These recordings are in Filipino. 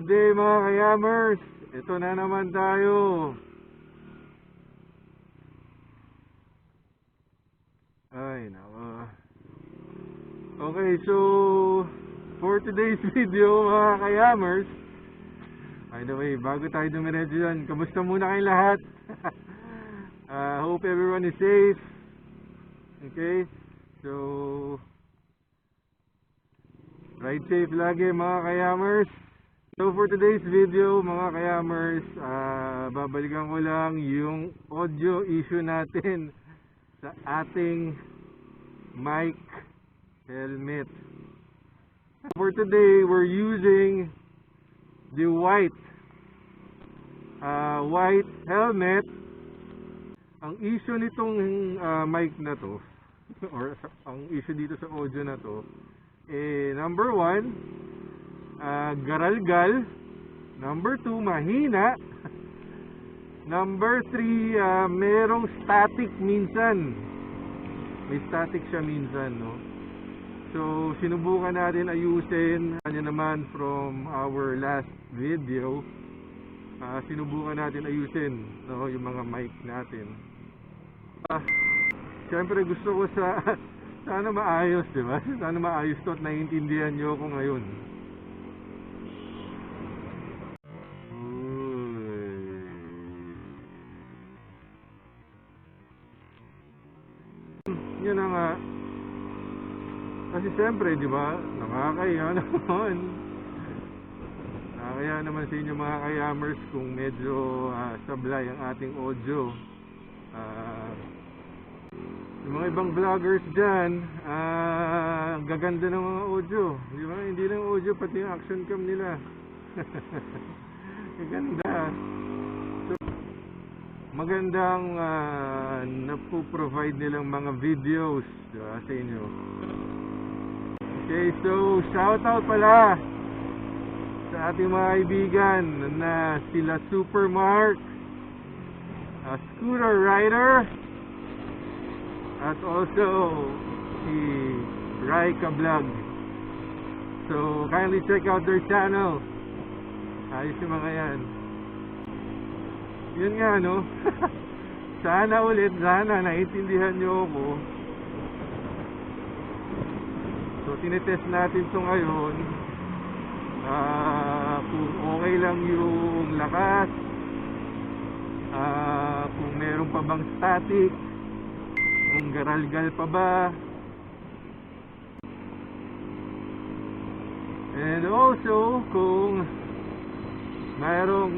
Good day mga kayamers, ito na naman tayo. Ay nako. Okay, so for today's video mga kayamers, by the way, bago tayo dumiretso dyan, kamusta muna kayong lahat? Hope everyone is safe. Okay, so ride safe lagi mga kayamers. So for today's video mga kayamers, babalikan ko lang yung audio issue natin sa ating mic helmet. For today, we're using the white helmet. Ang issue nitong mic na to, or ang issue dito sa audio na to, number 1, garalgal. Number 2, mahina. Number 3, merong static minsan. May static siya minsan, no? So, sinubukan natin ayusin. Kanya naman from our last video, sinubukan natin ayusin, no, yung mga mic natin. Siyempre gusto ko sana maayos, di ba? Sana maayos to at naiintindihan nyo ako ngayon. Yun na nga. Kasi siyempre, di ba? Nakakaya naman. Nakakaya naman sa inyo mga kayamers kung medyo sablay ang ating audio. Yung mga ibang vloggers dyan, gaganda ng mga audio, di ba? Hindi lang audio, pati yung action cam nila. Gaganda. So, magandang napoprovide nilang mga videos, di ba, sa inyo. Okay, so shout out pala sa ating mga kaibigan na sila Supermark, Scooter Rider, at also si Raika Vlog. So kindly check out their channel. Ayos yung mga yan. Yun nga, no? Sana naiintindihan nyo ako. So tinitest natin ito ngayon, kung okay lang yung lakas, kung meron pa bang static, kung garalgal pa ba, and also kung mayroong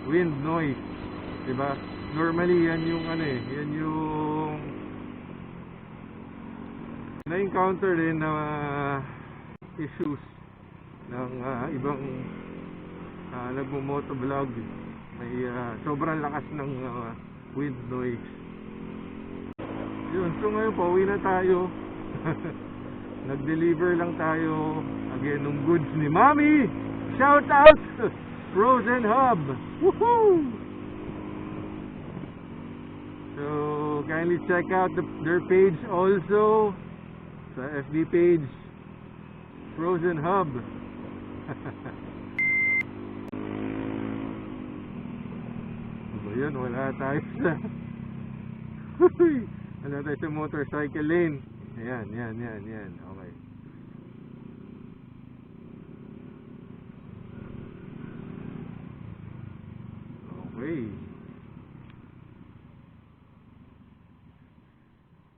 wind noise, diba? Normally yan yung yan yung na-encounter din na issues ng ibang nagmo-motovlog. May sobrang lakas ng wind noise. Yun, so ngayon pauwi na tayo. Nag-deliver lang tayo again ng goods ni Mami. Shout out Frozen Hub. Woohoo! So kindly check out their page also, sa FB page Frozen Hub. So yun, wala tayo sa wala tayo sa motorcycle lane. Ayan. Okay. Okay.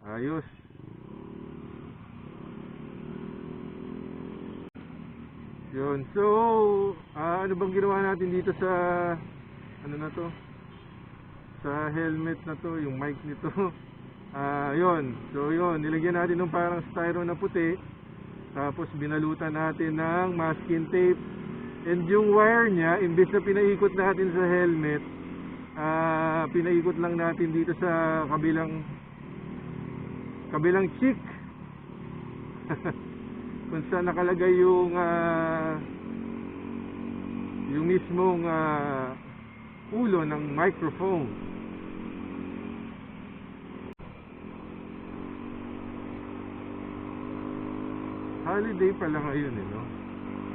Ayos. Yun. So, ano bang ginawa natin dito sa ano na to? Sa helmet na to, yung mic nito. Yun. So, yun. Nilagyan natin ng parang styro na puti. Tapos, binalutan natin ng masking tape. And yung wire niya, imbes na pinaikot natin sa helmet, pinaikot lang natin dito sa kabilang cheek. Kung saan nakalagay yung mismong ulo ng microphone. Holiday pala ngayon, no?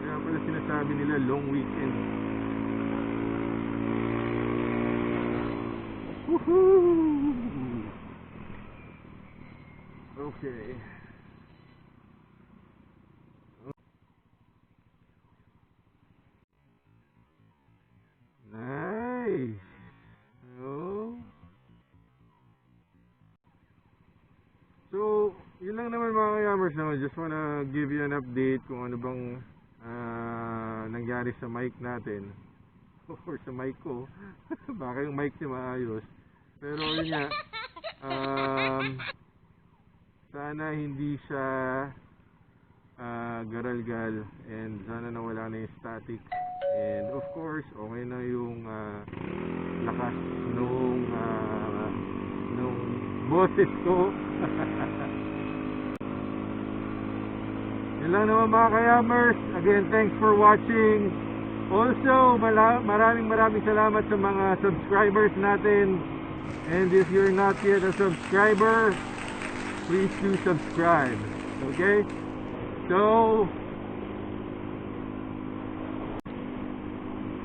Kaya pala sinasabi nila long weekend. Woohoo! Okay. Nice. Oh. So, yun lang naman mga kayamers naman. Just wanna give you an update kung ano bang nangyari sa mic natin. Or sa mic ko. Baka yung mic niya maayos. Pero yun nga. Sana hindi siya garalgal. And sana nawala na yung static. And of course, okay na yung lakas nung boses ko. Yun lang naman mga kayamers. Again, thanks for watching. Also, maraming salamat sa mga subscribers natin. And if you're not yet a subscriber, please do subscribe. Okay? So,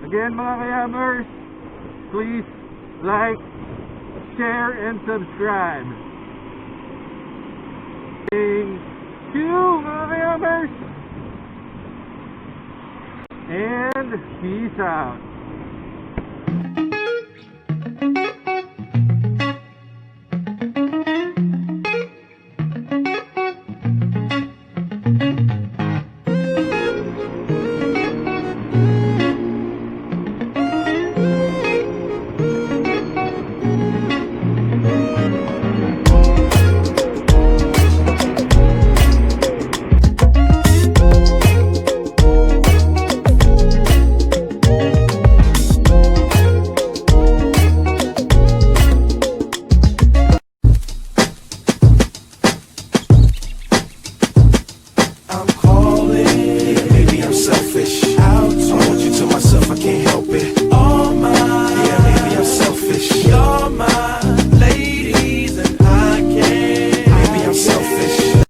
again mga kayamers, please like, share, and subscribe. Thank you mga kayamers. And peace out.